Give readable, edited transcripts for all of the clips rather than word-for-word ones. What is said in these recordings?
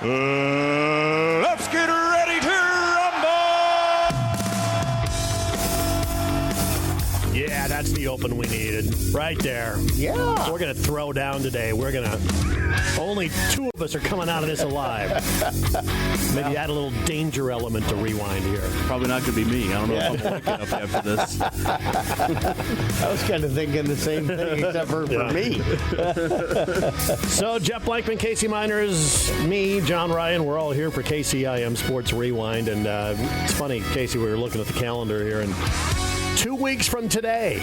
Let's get ready to rumble! Yeah, that's the open we needed. Right there. Yeah. We're going to throw down today. We're going to... Only two of us are coming out of this alive. Maybe add a little danger element to rewind here. Probably not going to be me. I don't know if I'm waking up after this. I was kind of thinking the same thing, except for me. So, Jeff Blankman, Casey Miners, me, John Ryan, we're all here for KCIM Sports Rewind. And it's funny, Casey, we were looking at the calendar here, and 2 weeks from today,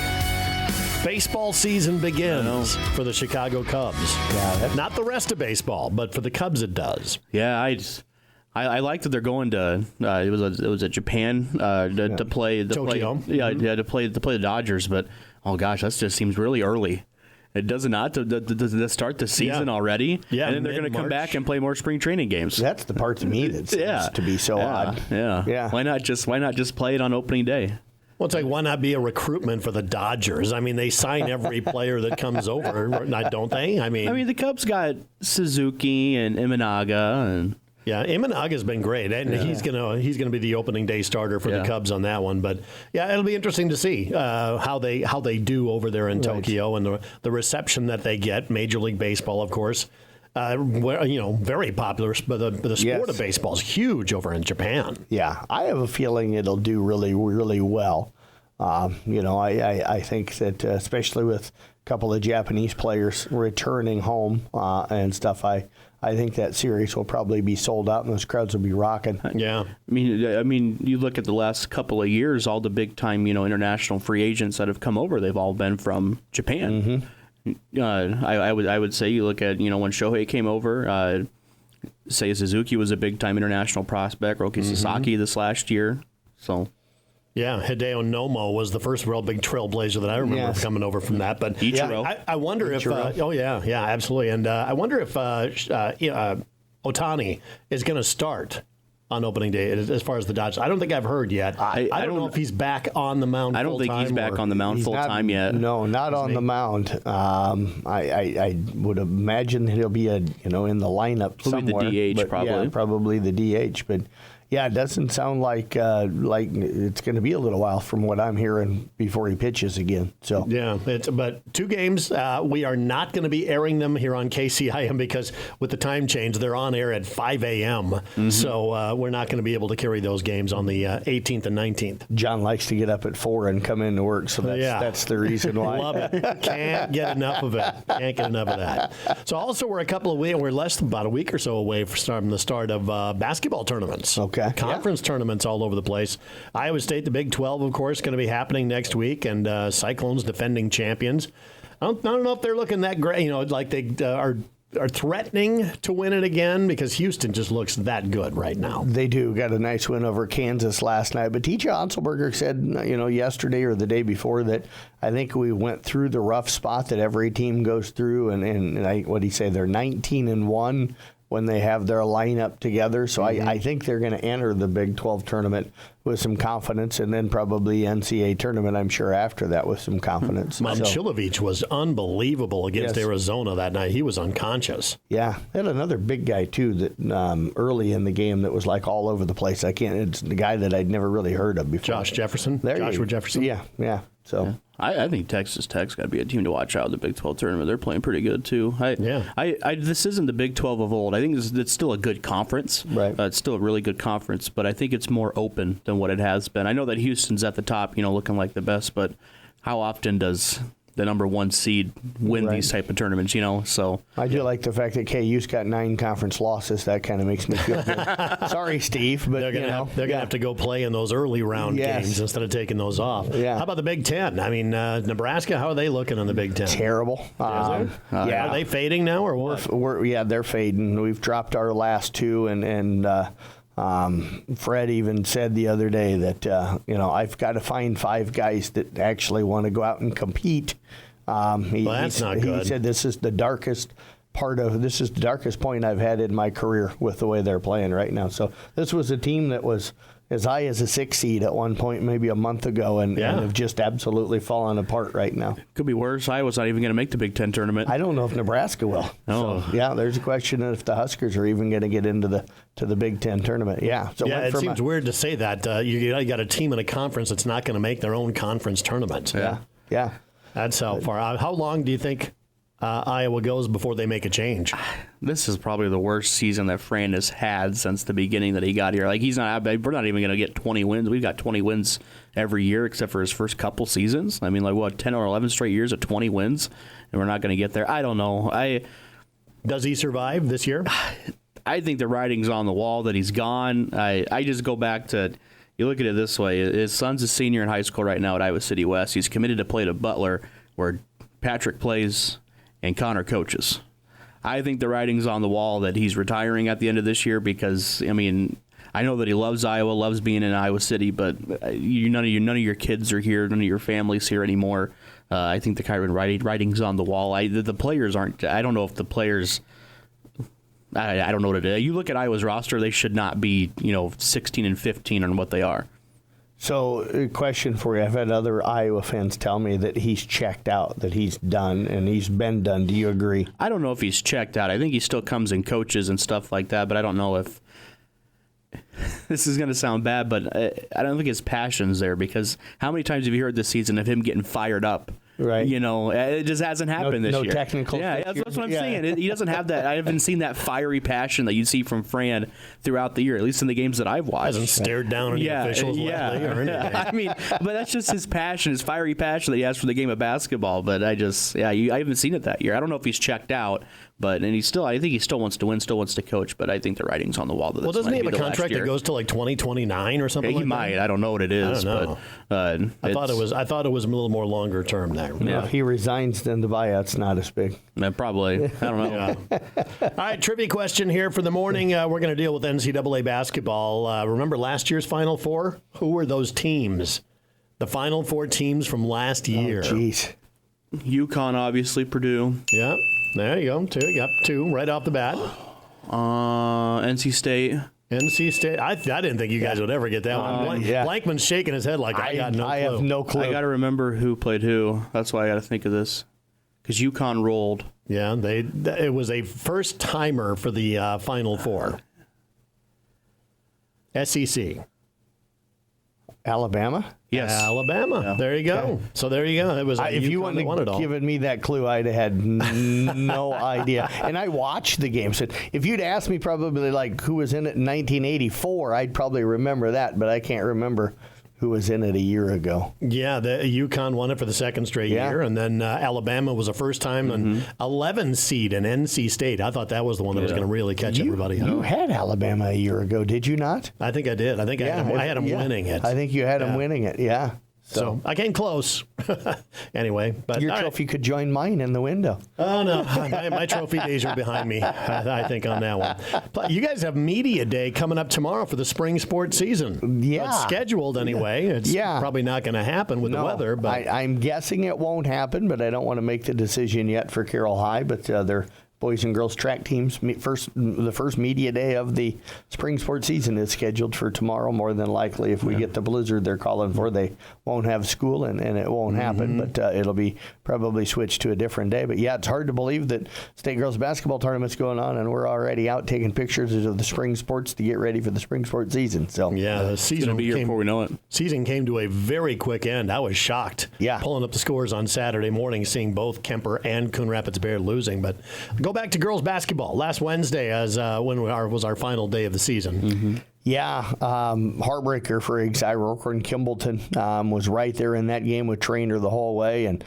baseball season begins for the Chicago Cubs. Yeah, not the rest of baseball, but for the Cubs it does. Yeah, I like that they're going to it was at Japan to play Tokyo. To play the Dodgers, but oh gosh, that just seems really early. It does not to start the season already. Yeah, and then they're going to come back and play more spring training games. That's the part to me that seems to be so odd. Yeah. Why not just play it on opening day? Well, it's like, why not be a recruitment for the Dodgers? I mean, they sign every player that comes over, don't they? I mean, the Cubs got Suzuki and Imanaga, and Imanaga's been great, and he's gonna be the opening day starter for the Cubs on that one. But it'll be interesting to see how they do over there in Tokyo, and the reception that they get. Major League Baseball, of course. Very popular, but the sport of baseball is huge over in Japan. Yeah, I have a feeling it'll do really, really well. I think that especially with a couple of Japanese players returning home and stuff, I think that series will probably be sold out and those crowds will be rocking. Yeah. I mean, you look at the last couple of years, all the big time, international free agents that have come over, they've all been from Japan. Mm-hmm. I would say you look at when Shohei came over, say Suzuki was a big time international prospect, Roki Sasaki this last year. So yeah, Hideo Nomo was the first real big trailblazer that I remember coming over from that. But Ichiro. I wonder if absolutely, and I wonder if Ohtani is going to start on opening day as far as the Dodgers. I don't think I've heard yet. I don't know if he's back on the mound full-time. I don't think he's back on the mound full-time yet. No, not on the mound. I would imagine he'll be in the lineup somewhere. Probably the DH, probably. Yeah, probably the DH. But, it doesn't sound like it's going to be a little while from what I'm hearing before he pitches again. So but 2 games. We are not going to be airing them here on KCIM because with the time change, they're on air at 5 a.m. Mm-hmm. So we're not going to be able to carry those games on the 18th and 19th. John likes to get up at 4 and come into work, so that's the reason why. Love it. Can't get enough of it. Can't get enough of that. So also we're we're less than about a week or so away from the start of basketball tournaments. Okay. Conference tournaments all over the place. Iowa State, the Big 12, of course, going to be happening next week, and Cyclones defending champions. I don't know if they're looking that great, like they are threatening to win it again because Houston just looks that good right now. They do. Got a nice win over Kansas last night. But T.J. Otzelberger said, yesterday or the day before that I think we went through the rough spot that every team goes through. And what did he say? They're 19-1 when they have their lineup together. So I think they're going to enter the Big 12 tournament with some confidence, and then probably NCAA tournament, I'm sure, after that with some confidence. Momcilovic was unbelievable against Arizona that night. He was unconscious. Yeah. They had another big guy, too, that early in the game that was like all over the place. It's the guy that I'd never really heard of before. Joshua Jefferson. Yeah. So I think Texas Tech's got to be a team to watch out in the Big 12 tournament. They're playing pretty good too. This isn't the Big 12 of old. I think it's still a good conference. Right. It's still a really good conference, but I think it's more open than what it has been. I know that Houston's at the top, looking like the best, but how often does the number 1 seed win these type of tournaments, so. I do like the fact that KU's got 9 conference losses. That kind of makes me feel good. Sorry, Steve, but they're going to have to go play in those early round games instead of taking those off. Yeah. How about the Big Ten? I mean, Nebraska, how are they looking in the Big Ten? Terrible. Are they fading now or what? They're fading. We've dropped our last 2 and Fred even said the other day that, I've got to find 5 guys that actually want to go out and compete. That's not good. He said this is the darkest this is the darkest point I've had in my career with the way they're playing right now. So this was a team that was as high as a 6 seed at one point, maybe a month ago, and have just absolutely fallen apart right now. Could be worse. Iowa's not even going to make the Big Ten tournament. I don't know if Nebraska will. Oh. So, yeah, there's a question if the Huskers are even going to get into the Big Ten tournament. Yeah. So it seems weird to say that. You got a team in a conference that's not going to make their own conference tournament. Yeah. That's how far. How long do you think Iowa goes before they make a change? This is probably the worst season that Fran has had since the beginning that he got here. Like, we're not even going to get 20 wins. We've got 20 wins every year except for his first couple seasons. I mean, 10 or 11 straight years of 20 wins, and we're not going to get there. I don't know. Does he survive this year? I think the writing's on the wall that he's gone. I just go back to, you look at it this way. His son's a senior in high school right now at Iowa City West. He's committed to play to Butler, where Patrick plays and Connor coaches. I think the writing's on the wall that he's retiring at the end of this year because, I mean, I know that he loves Iowa, loves being in Iowa City, but none of your kids are here, none of your family's here anymore. I think the writing's on the wall. The players aren't. I don't know if the players. I don't know what it is. You look at Iowa's roster; they should not be 16 and 15 on what they are. So, a question for you. I've had other Iowa fans tell me that he's checked out, that he's done, and he's been done. Do you agree? I don't know if he's checked out. I think he still comes and coaches and stuff like that, but I don't know if this is going to sound bad, but I don't think his passion's there because how many times have you heard this season of him getting fired up? Right. It just hasn't happened this year. No technical. Yeah, that's what I'm saying. He doesn't have that. I haven't seen that fiery passion that you see from Fran throughout the year, at least in the games that I've watched. Hasn't stared down any officials lately or anything. I mean, but that's just his passion, his fiery passion that he has for the game of basketball. But I haven't seen it that year. I don't know if he's checked out, I think he still wants to win, still wants to coach. But I think the writing's on the wall. Well, doesn't he have a contract that goes to like 2029 or something? He might. That? I don't know what it is. I don't know. But I thought it was a little more longer term there. Yeah. If he resigns, then the buyout's not as big. Probably. I don't know. All right, trivia question here for the morning. We're going to deal with NCAA basketball. Remember last year's Final Four? Who were those teams? The Final Four teams from last year. Oh, jeez. UConn, obviously, Purdue. Yeah, there you go. Two right off the bat. NC State. NC State. I didn't think you guys would ever get that one. Blankman's shaking his head like I have no clue. I got to remember who played who. That's why I got to think of this. Because UConn rolled. Yeah, it was a first timer for the Final Four. SEC. Alabama? Yes. Alabama. Yeah. There you go. Okay. So there you go. It was if you wouldn't have given me that clue, I'd have had no idea. And I watched the game. So if you'd asked me probably like who was in it in 1984, I'd probably remember that, but I can't remember who was in it a year ago. Yeah, the UConn won it for the second straight year, and then Alabama was a first time an 11 seed in NC State. I thought that was the one that was going to really catch everybody up. You had Alabama a year ago, did you not? I think I did. I think I had them winning it. I think you had them winning it, yeah. So I came close. Anyway. But your trophy could join mine in the window. Oh, no. My trophy days are behind me, I think, on that one. But you guys have Media Day coming up tomorrow for the spring sports season. Yeah. It's scheduled anyway. It's probably not going to happen with the weather. But I'm guessing it won't happen, but I don't want to make the decision yet for Carroll High. But they're boys and girls track teams. The first media day of the spring sports season is scheduled for tomorrow. More than likely, if we get the blizzard they're calling for, they won't have school and it won't happen. But it'll be probably switched to a different day. But yeah, it's hard to believe that state girls basketball tournament's going on and we're already out taking pictures of the spring sports to get ready for the spring sports season. So yeah, the season will be here before we know it. Season came to a very quick end. I was shocked. Yeah, pulling up the scores on Saturday morning, seeing both Kemper and Coon Rapids Bear losing. But go back to girls basketball. Last Wednesday was our final day of the season. Yeah, heartbreaker for Exira and Kimballton was right there in that game with Trainer the whole way. And,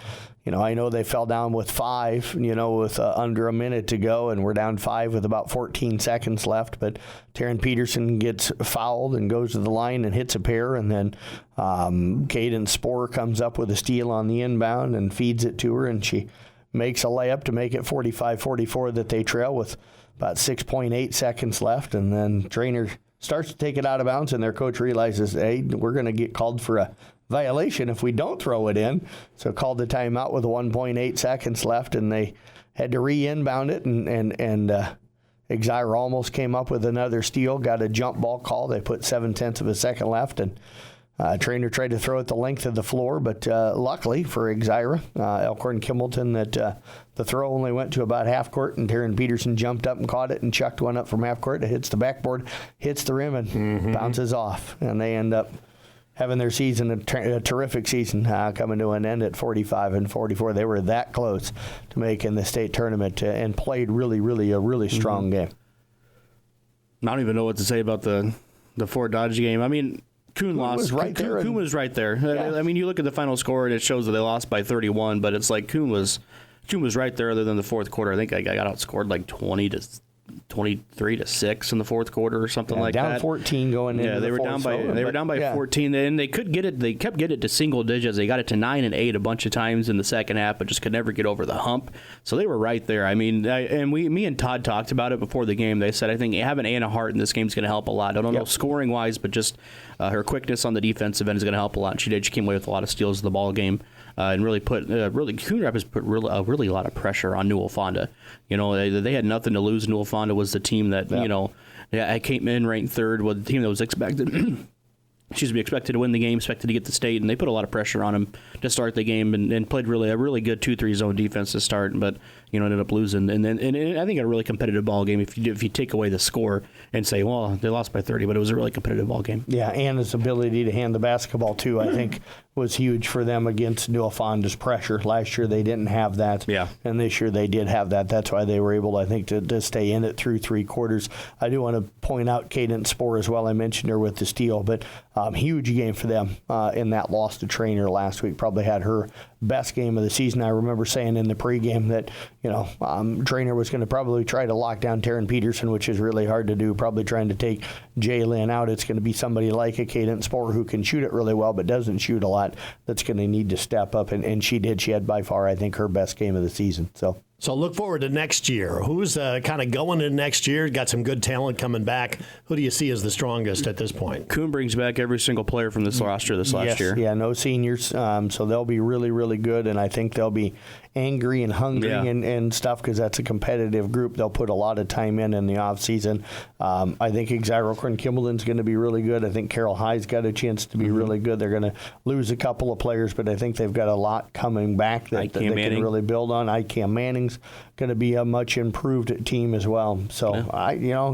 I know they fell down with 5, with under a minute to go, and we're down 5 with about 14 seconds left. But Taryn Peterson gets fouled and goes to the line and hits a pair. And then Caden Sporer comes up with a steal on the inbound and feeds it to her, and she makes a layup to make it 45-44 that they trail with about 6.8 seconds left. And then Trainer starts to take it out of bounds, and their coach realizes, hey, we're going to get called for a violation if we don't throw it in. So called the timeout with 1.8 seconds left, and they had to re-inbound it, and Exira almost came up with another steal, got a jump ball call. They put 0.7 of a second left, and Trainer tried to throw it the length of the floor, but luckily for Exira, Elkhorn Kimballton, that the throw only went to about half court, and Taryn Peterson jumped up and caught it and chucked one up from half court. It hits the backboard, hits the rim, and bounces off. And they end up having their season, a terrific season, coming to an end at 45-44. They were that close to making the state tournament and played really strong game. I don't even know what to say about the Fort Dodge game. I mean, Kuhn lost. Was right there. Kuhn was right there. Yeah. I mean, you look at the final score and it shows that they lost by 31, but it's like Kuhn was right there. Other than the fourth quarter, I think I got outscored like 23-6 in the fourth quarter or something like down that. Down 14 going into the they were fourth. They were down by 14, and they kept getting it to single digits. They got it to 9 and 8 a bunch of times in the second half, but just could never get over the hump. So they were right there. I mean, me and Todd talked about it before the game. They said, I think having Anna Hart in this game is going to help a lot. I don't know scoring wise, but just her quickness on the defensive end is going to help a lot. And she did. She came away with a lot of steals in the ball game. And really put Coon Rapids put really a lot of pressure on Newell Fonda. You know, they had nothing to lose. Newell Fonda was the team that came in ranked third, was the team that was expected. expected to win the game, expected to get the state, and they put a lot of pressure on him to start the game and played a really good 2-3 zone defense to start, but ended up losing. And I think a really competitive ball game if you take away the score and say, well, they lost by 30, but it was a really competitive ball game. Yeah, and his ability to hand the basketball too, I think, was huge for them against Newell Fonda's pressure. Last year they didn't have that, and this year they did have that. That's why they were able, I think, to stay in it through three quarters. I do want to point out Cadence Spohr as well. I mentioned her with the steal, but huge game for them in that loss to Trainer last week. Probably had her best game of the season. I remember saying in the pregame that Trainer was going to probably try to lock down Taryn Peterson, which is really hard to do. Probably trying to take Jalen out. It's going to be somebody like a Cadence Spohr who can shoot it really well but doesn't shoot a lot. That's going to need to step up, and she did. She had by far, I think, her best game of the season. So look forward to next year. Who's kind of going into next year? Got some good talent coming back. Who do you see as the strongest at this point? Kuhn brings back every single player from this roster last year. Yeah, no seniors. So they'll be really good, and I think they'll be angry and hungry and stuff because that's a competitive group. They'll put a lot of time in the offseason. I think Exira Kimballton's going to be really good. I think Carol High's got a chance to be really good. They're going to lose a couple of players, but I think they've got a lot coming back that they can really build on. ICAM Manning's going to be a much improved team as well. So,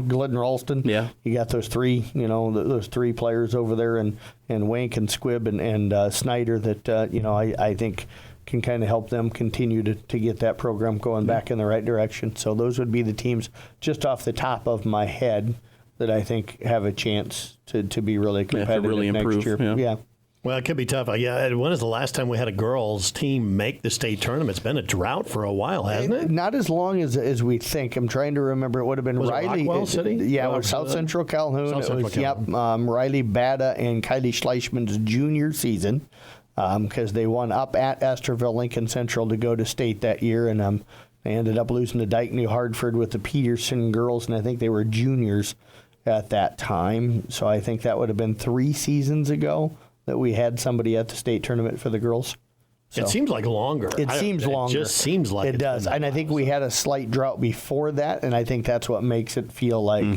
Glidden Ralston, you got those three, those three players over there, and Wank and Squibb and Snyder that, I think can kind of help them continue to get that program going back in the right direction. So those would be the teams just off the top of my head that I think have a chance to be really competitive next year. Yeah. Well, it could be tough. Yeah, when is the last time we had a girls team make the state tournament? It's been a drought for a while, hasn't it? Not as long as we think. I'm trying to remember. It would have been Riley. Rockwell City? Yeah, it was South Central Calhoun. Riley Bada and Kylie Schleichman's junior season. Because they won up at Esterville Lincoln Central to go to state that year, and they ended up losing to Dike New Hartford with the Peterson girls, and I think they were juniors at that time. So I think that would have been 3 seasons ago that we had somebody at the state tournament for the girls. So it seems like longer. It seems longer. It just seems like it does. And I think we had a slight drought before that, and I think that's what makes it feel like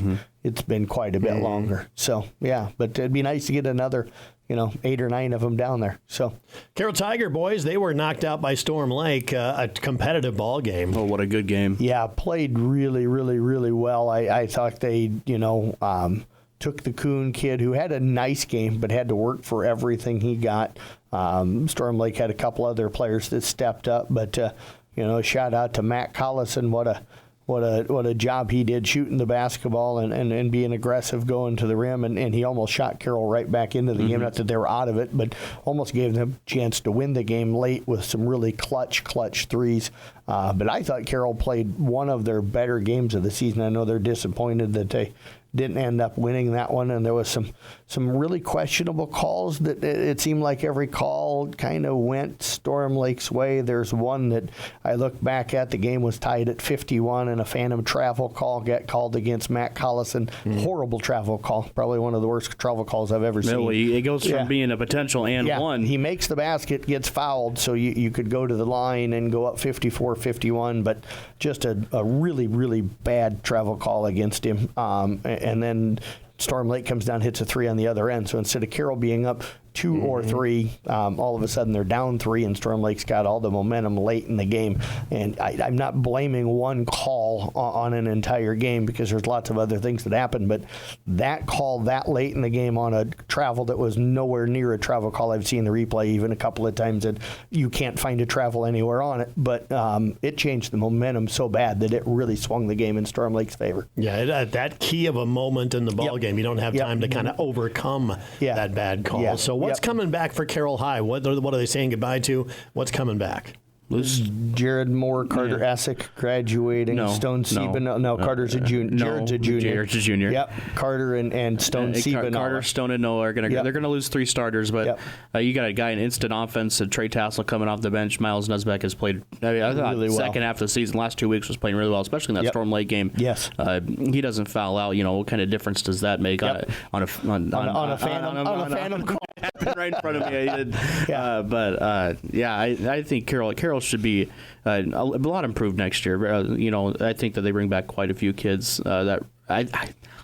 it's been quite a bit longer. So, yeah, but it'd be nice to get another 8 or 9 of them down there. So, Carroll Tiger boys, they were knocked out by Storm Lake, a competitive ball game. Oh, what a good game. Yeah, played really well. I thought they, took the Kuhn kid who had a nice game but had to work for everything he got. Storm Lake had a couple other players that stepped up, but, shout out to Matt Collison. What a job he did shooting the basketball and being aggressive going to the rim, and he almost shot Carroll right back into the game. Not that they were out of it, but almost gave them a chance to win the game late with some really clutch threes. But I thought Carroll played one of their better games of the season. I know they're disappointed that they didn't end up winning that one, and there was some really questionable calls that it seemed like every call kind of went Storm Lake's way. There's one that I look back at, the game was tied at 51, and a phantom travel call got called against Matt Collison. Horrible travel call, probably one of the worst travel calls I've ever seen. No, it goes from being a potential and one. He makes the basket, gets fouled, so you could go to the line and go up 54-50 451, but just a really, really bad travel call against him. And then Storm Lake comes down, hits a 3 on the other end. So instead of Carroll being up 2 or 3, all of a sudden they're down 3, and Storm Lake's got all the momentum late in the game. And I'm not blaming one call on an entire game, because there's lots of other things that happen, but that call that late in the game on a travel that was nowhere near a travel call. I've seen the replay even a couple of times that you can't find a travel anywhere on it, but it changed the momentum so bad that it really swung the game in Storm Lake's favor. Yeah, at that key of a moment in the ball game, you don't have time to kind of overcome that bad call. Yeah. So what's coming back for Carroll High? What are they saying goodbye to? What's coming back? Jared Moore, Carter Essick graduating. Stone Sieben. No, Carter's a junior. Jared's a junior. Jared's a junior. Yep. Carter and Stone Sieben. Carter, Stone, and Noah are going to they're going to lose 3 starters, but you got a guy in instant offense, Trey Tassel coming off the bench. Miles Nusbeck has played. I thought really second half of the season, last 2 weeks was playing really well, especially in that Storm Lake game. Yes. He doesn't foul out. What kind of difference does that make on a phantom call? Happened right in front of me. I think Carroll should be a lot improved next year. I think that they bring back quite a few kids. That I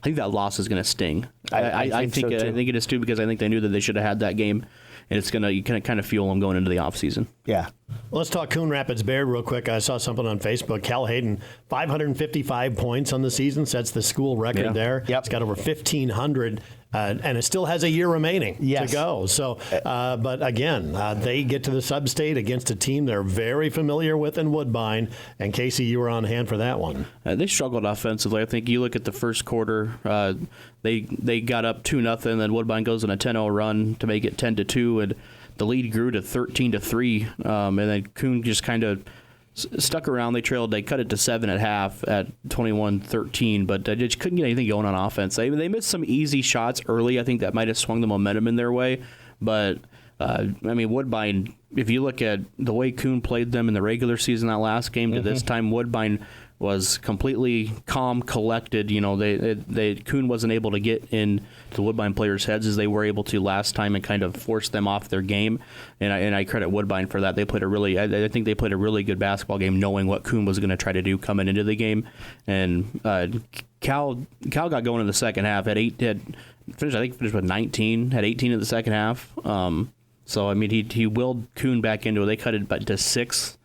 think that loss is going to sting. I think it is too, because I think they knew that they should have had that game, and it's you can kind of fuel them going into the off season. Yeah. Well, let's talk Coon Rapids Bayard real quick. I saw something on Facebook. Cal Hayden, 555 points on the season, sets the school record there. Yep. It's got over 1,500. And it still has a year remaining to go. So, but again, they get to the sub-state against a team they're very familiar with in Woodbine, and Casey, you were on hand for that one. They struggled offensively. I think you look at the first quarter, they got up 2-0, then Woodbine goes on a 10-0 run to make it 10-2, and the lead grew to 13-3, and then Coon just kind of stuck around. They cut it to 7 at half at 21-13, but they just couldn't get anything going on offense. They missed some easy shots early. I think that might have swung the momentum in their way. But, Woodbine, if you look at the way Coon played them in the regular season, that last game to this time, Woodbine was completely calm, collected. Coon wasn't able to get in the Woodbine players' heads as they were able to last time and kind of force them off their game. And I credit Woodbine for that. They played I think they played a really good basketball game, knowing what Coon was going to try to do coming into the game. And Cal got going in the second half. Finished with 19. Had 18 in the second half. So he willed Coon back into it. They cut it to 6.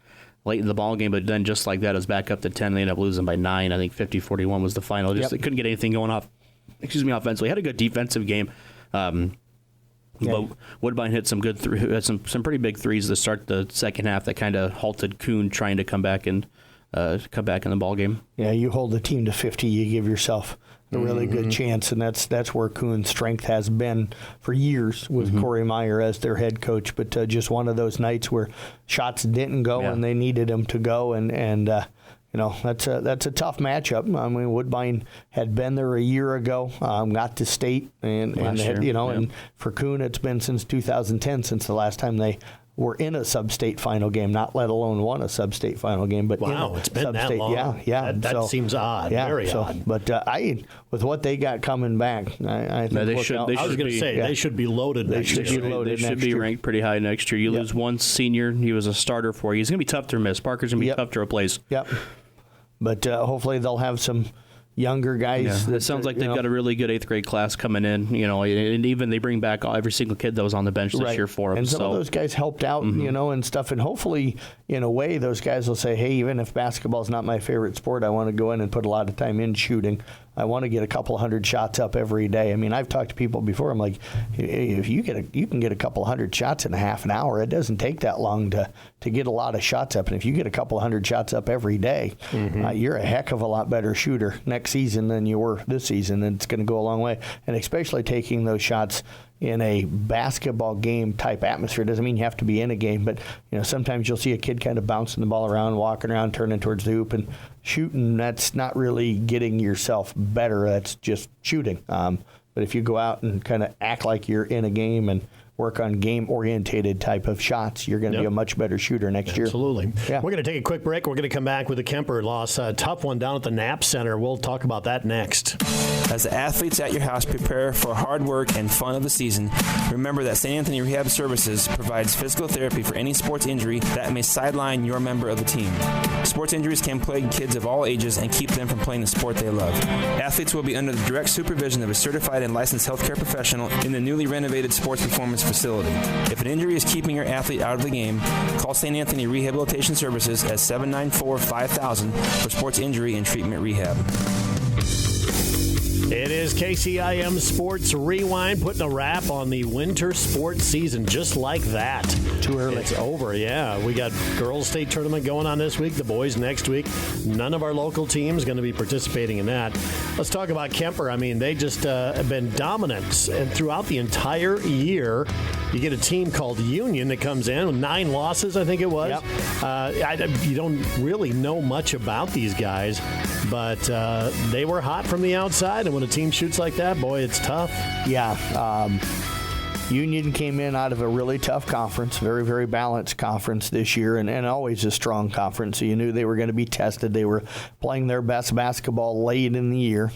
Late in the ball game, but then just like that, it was back up to 10. They ended up losing by 9. I think 50-41 was the final. They couldn't get anything going offensively. Had a good defensive game. But Woodbine hit some good some pretty big threes to start the second half that kind of halted Coon trying to come back in the ball game. Yeah, you hold the team to 50, you give yourself a really good chance, and that's where Coon's strength has been for years with Corey Meyer as their head coach. But just one of those nights where shots didn't go and they needed them to go, and that's a tough matchup. I mean, Woodbine had been there a year ago, got to state, and for Coon it's been since 2010 since the last time they were in a sub-state final game, not let alone won a sub-state final game. But it's been that long. Yeah. That seems odd. Yeah, very odd. But with what they got coming back, I think they should. I was going to say they should be loaded. They should be ranked pretty high next year. You lose one senior; he was a starter for you. He's going to be tough to miss. Parker's going to be tough to replace. Yep. But hopefully they'll have some younger guys. It sounds like they've got a really good 8th grade class coming in, and even they bring back every single kid that was on the bench this year for them. And some of those guys helped out, and stuff. And hopefully, in a way, those guys will say, hey, even if basketball's not my favorite sport, I want to go in and put a lot of time in shooting. I want to get a couple hundred shots up every day. I mean, I've talked to people before. I'm like, if you can get a couple hundred shots in a half an hour. It doesn't take that long to get a lot of shots up. And if you get a couple hundred shots up every day, you're a heck of a lot better shooter next season than you were this season. And it's going to go a long way. And especially taking those shots in a basketball game type atmosphere. Doesn't mean you have to be in a game, but sometimes you'll see a kid kind of bouncing the ball around, walking around, turning towards the hoop and shooting. That's not really getting yourself better. That's just shooting. But if you go out and kind of act like you're in a game and work on game-orientated type of shots, you're going to be a much better shooter next year. Absolutely. Yeah. We're going to take a quick break. We're going to come back with the Kemper loss. A tough one down at the Knapp Center. We'll talk about that next. As the athletes at your house prepare for hard work and fun of the season, remember that St. Anthony Rehab Services provides physical therapy for any sports injury that may sideline your member of the team. Sports injuries can plague kids of all ages and keep them from playing the sport they love. Athletes will be under the direct supervision of a certified and licensed healthcare professional in the newly renovated sports performance facility. If an injury is keeping your athlete out of the game, call St. Anthony Rehabilitation Services at 794-5000 for sports injury and treatment rehab. It is KCIM Sports Rewind, putting a wrap on the winter sports season just like that. Too early. It's over, yeah. We got girls' state tournament going on this week, the boys next week. None of our local teams going to be participating in that. Let's talk about Kemper. I mean, they just have been dominant, and throughout the entire year, you get a team called Union that comes in with 9 losses, I think it was. Yep. You don't really know much about these guys, but they were hot from the outside, and when a team shoots like that, boy, it's tough. Yeah. Union came in out of a really tough conference, very, very balanced conference this year, and always a strong conference. So you knew they were going to be tested. They were playing their best basketball late in the year.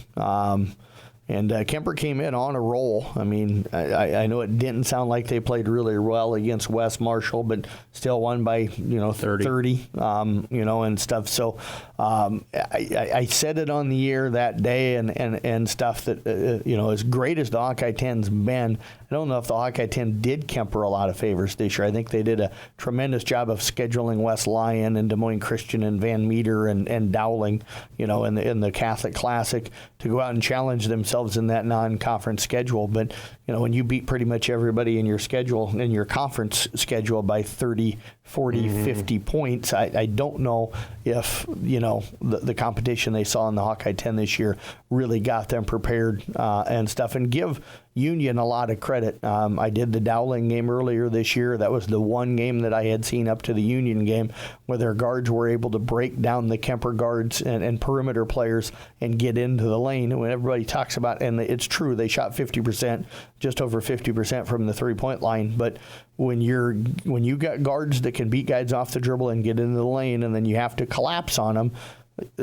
And Kemper came in on a roll. I mean, I know it didn't sound like they played really well against West Marshall, but still won by 30, and stuff. So I said it on the air that day and stuff that as great as the Hawkeye 10's been, I don't know if the Hawkeye 10 did Kemper a lot of favors this year. I think they did a tremendous job of scheduling West Lyon and Des Moines Christian and Van Meter and Dowling, in the Catholic Classic to go out and challenge themselves in that non-conference schedule. But when you beat pretty much everybody in your schedule, in your conference schedule by 30, 40, 50 points, I don't know if the competition they saw in the Hawkeye 10 this year really got them prepared and stuff. And give Union a lot of credit. I did the Dowling game earlier this year. That was the one game that I had seen up to the Union game where their guards were able to break down the Kemper guards and perimeter players and get into the lane. And when everybody talks about, and it's true, they shot 50%, just over 50% from the three-point line. But when you got guards that can beat guys off the dribble and get into the lane, and then you have to collapse on them,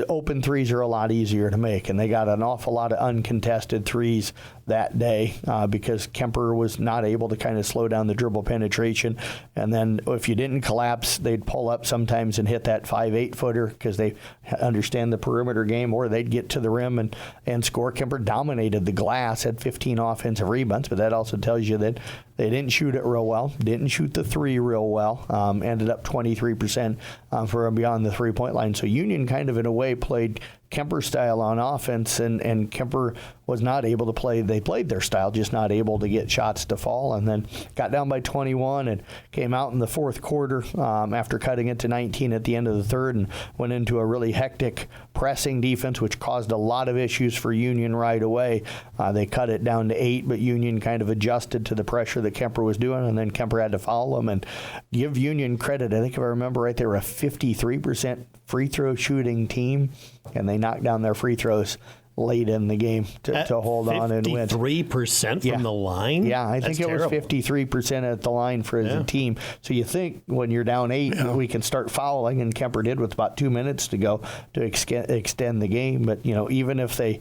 open threes are a lot easier to make, and they got an awful lot of uncontested threes that day because Kemper was not able to kind of slow down the dribble penetration. And then if you didn't collapse, they'd pull up sometimes and hit that 5-8 footer because they understand the perimeter game, or they'd get to the rim and score. Kemper dominated the glass, had 15 offensive rebounds, but that also tells you that they didn't shoot it real well, didn't shoot the three real well, ended up 23% for beyond the three-point line. So Union kind of in a way played Kemper style on offense, and Kemper was not able to play. They played their style, just not able to get shots to fall, and then got down by 21 and came out in the fourth quarter after cutting it to 19 at the end of the third and went into a really hectic pressing defense, which caused a lot of issues for Union right away. They cut it down to 8, but Union kind of adjusted to the pressure that Kemper was doing, and then Kemper had to foul them. And give Union credit. I think if I remember right, they were a 53% free throw shooting team, and they knocked down their free throws late in the game to hold on and win. 53% from the line? Yeah, I think it was 53% at the line for the team. So you think when you're down 8, we can start fouling, and Kemper did with about 2 minutes to go to extend the game. But, even if they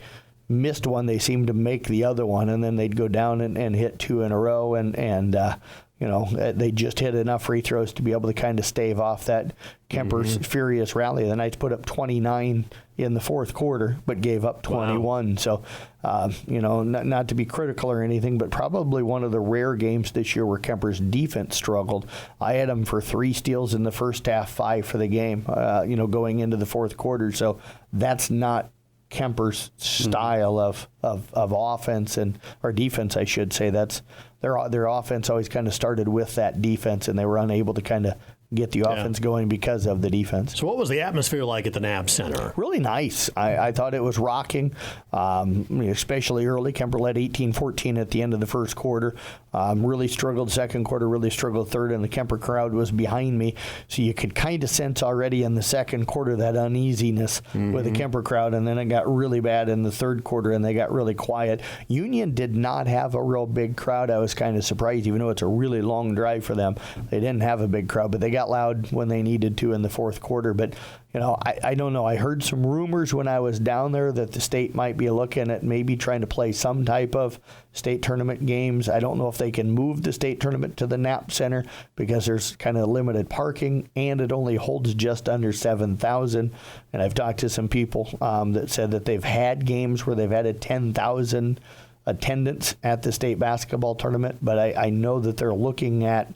missed one, they seemed to make the other one, and then they'd go down and hit 2 in a row, and they just hit enough free throws to be able to kind of stave off that Kemper's furious rally. The Knights put up 29 in the fourth quarter, but gave up 21. Wow. So, not to be critical or anything, but probably one of the rare games this year where Kemper's defense struggled. I had them for 3 steals in the first half, 5 for the game, going into the fourth quarter. So that's not Kemper's style of offense or defense, I should say. That's their offense always kind of started with that defense, and they were unable to kind of get the offense going because of the defense. So what was the atmosphere like at the NAB Center? Really nice. I thought it was rocking, especially early. Kemper led 18-14 at the end of the first quarter. Really struggled second quarter, really struggled third, and the Kemper crowd was behind me. So you could kind of sense already in the second quarter that uneasiness with the Kemper crowd, and then it got really bad in the third quarter, and they got really quiet. Union did not have a real big crowd. I was kind of surprised, even though it's a really long drive for them. They didn't have a big crowd, but they got got loud when they needed to in the fourth quarter. But, I don't know. I heard some rumors when I was down there that the state might be looking at maybe trying to play some type of state tournament games. I don't know if they can move the state tournament to the Knapp Center because there's kind of limited parking, and it only holds just under 7,000. And I've talked to some people that said that they've had games where they've had a 10,000 attendance at the state basketball tournament, but I know that they're looking at,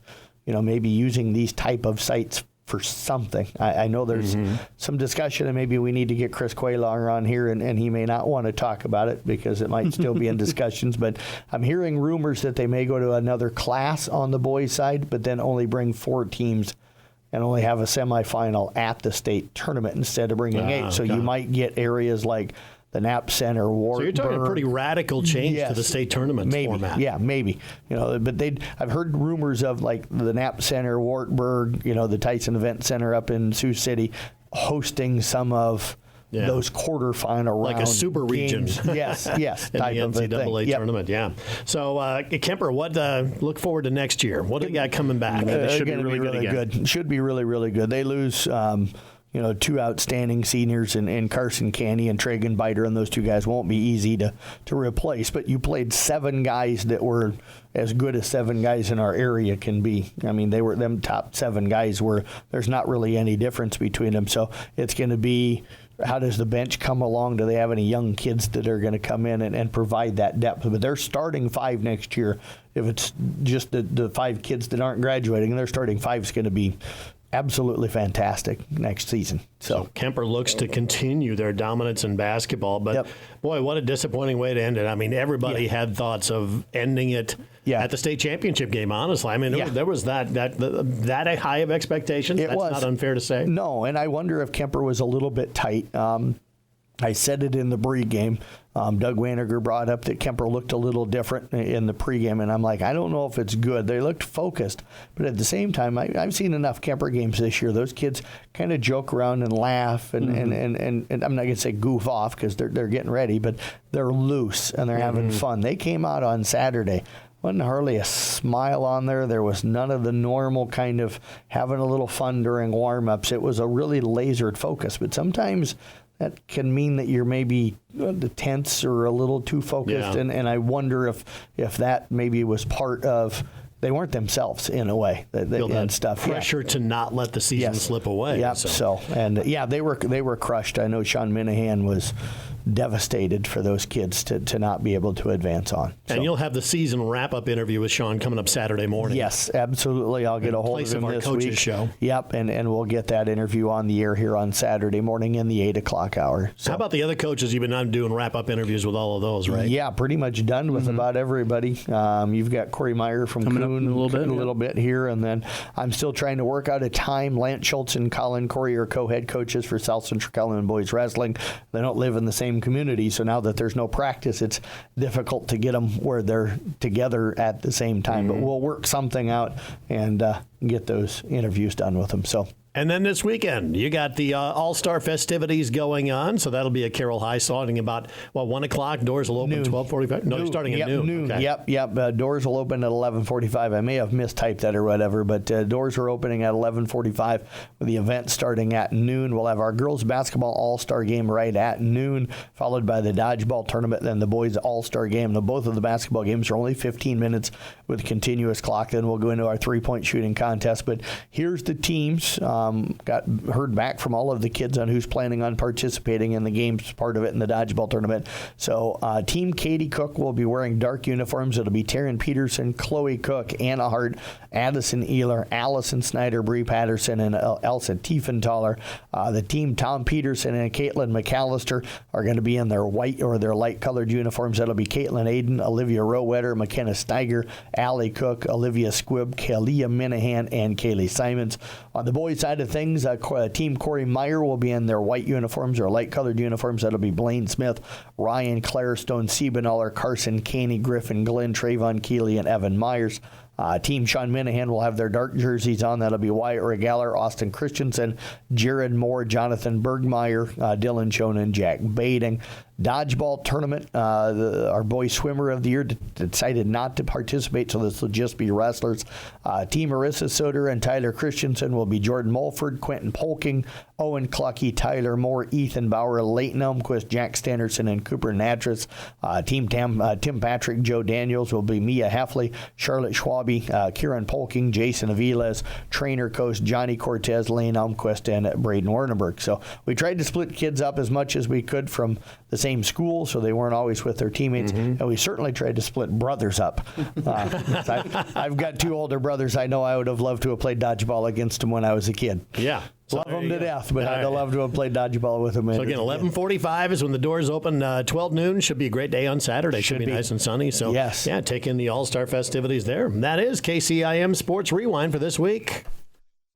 maybe using these type of sites for something. I know there's some discussion, and maybe we need to get Chris Quaylaw on here, and he may not want to talk about it because it might still be in discussions, but I'm hearing rumors that they may go to another class on the boys' side, but then only bring 4 teams and only have a semifinal at the state tournament instead of bringing 8. So you might get areas like the Knapp Center, Wartburg. So you're talking a pretty radical change to the state tournament format. Yeah, maybe. But I've heard rumors of like the Knapp Center, Wartburg, the Tyson Event Center up in Sioux City hosting some of those quarterfinal round like a super region. Yes, in the NCAA tournament. Yeah. So Kemper, what look forward to next year? What do you got coming back? It should be really good. Should be really, really good. They lose. 2 outstanding seniors in Carson Canny and Tragan Biter, and those 2 guys won't be easy to replace. But you played 7 guys that were as good as 7 guys in our area can be. I mean, they were them top 7 guys where there's not really any difference between them. So it's going to be, how does the bench come along? Do they have any young kids that are going to come in and provide that depth? But they're starting 5 next year. If it's just the 5 kids that aren't graduating, and their starting 5 is going to be absolutely fantastic next season. So Kemper looks to continue their dominance in basketball, but boy, what a disappointing way to end it. I mean, everybody had thoughts of ending it at the state championship game, honestly. I mean, there was that high of expectations. That's not unfair to say. No, and I wonder if Kemper was a little bit tight. I said it in the pregame. Doug Waniger brought up that Kemper looked a little different in the pregame, and I'm like, I don't know if it's good. They looked focused, but at the same time, I've seen enough Kemper games this year. Those kids kind of joke around and laugh, and I'm not going to say goof off because they're getting ready, but they're loose and they're having fun. They came out on Saturday. Wasn't hardly a smile on there. There was none of the normal kind of having a little fun during warm-ups. It was a really lasered focus, but sometimes that can mean that you're maybe tense or a little too focused, and I wonder if that maybe was part of, they weren't themselves in a way and stuff. Pressure to not let the season slip away. Yep. So they were crushed. I know Sean Minahan was devastated for those kids to not be able to advance on. And you'll have the season wrap-up interview with Sean coming up Saturday morning. Yes, absolutely. I'll get a hold of him this week. Show. Yep, and we'll get that interview on the air here on Saturday morning in the 8 o'clock hour. So. How about the other coaches? You've been doing wrap-up interviews with all of those, right? Yeah, pretty much done with about everybody. You've got Corey Meyer from coming Coon up in a little bit here, and then I'm still trying to work out a time. Lance Schultz and Colin Corey are co-head coaches for South Central Calumet Boys Wrestling. They don't live in the same community, so now that there's no practice, it's difficult to get them where they're together at the same time. But we'll work something out and get those interviews done with them. So. And then this weekend, you got the All-Star festivities going on, so that'll be at Carroll High starting about, 1 o'clock? Doors will open 12:45? No, they're starting at noon. Okay. Yep. Doors will open at 11:45. I may have mistyped that or whatever, but doors are opening at 11:45 with the event starting at noon. We'll have our girls basketball All-Star game right at noon, followed by the dodgeball tournament, then the boys All-Star game. Now, both of the basketball games are only 15 minutes with continuous clock. Then we'll go into our three-point shooting contest. But here's the teams. Got heard back from all of the kids on who's planning on participating in the games, part of it in the dodgeball tournament. So Team Katie Cook will be wearing dark uniforms. It'll be Taryn Peterson, Chloe Cook, Anna Hart, Addison Ehler, Allison Snyder, Bree Patterson, and Elsa Tiefenthaler. The team Tom Peterson and Caitlin McAllister are going to be in their white or their light-colored uniforms. That'll be Caitlin Aiden, Olivia Rowetter, McKenna Steiger, Allie Cook, Olivia Squibb, Kalia Minahan, and Kaylee Simons. On the boys' side of things, Team Corey Meyer will be in their white uniforms or light-colored uniforms. That'll be Blaine Smith, Ryan Clarestone, Siebenaller, Carson Caney, Griffin Glenn, Trayvon Keeley, and Evan Myers. Team Sean Minahan will have their dark jerseys on. That'll be Wyatt Regaler, Austin Christensen, Jared Moore, Jonathan Bergmeyer, Dylan Schoen, Jack Bading. Dodgeball tournament, our boy swimmer of the year decided not to participate, so this will just be wrestlers. Team Marissa Soder and Tyler Christensen will be Jordan Mulford, Quentin Polking, Owen Clucky, Tyler Moore, Ethan Bauer, Leighton Elmquist, Jack Standerson, and Cooper Natras. Team Tim Patrick, Joe Daniels will be Mia Heffley, Charlotte Schwabe, Kieran Polking, Jason Aviles, trainer coach Johnny Cortez, Lane Elmquist, and Braden Wardenberg. So we tried to split kids up as much as we could from the same school, so they weren't always with their teammates, and we certainly tried to split brothers up. I've got 2 older brothers. I know I would have loved to have played dodgeball against them when I was a kid. Yeah. So love them to death, but I'd have loved to have played dodgeball with them. So again, 11:45 is when the doors open. 12 noon should be a great day on Saturday. Should be nice and sunny. So yes. Yeah, take in the All-Star festivities there. That is KCIM Sports Rewind for this week.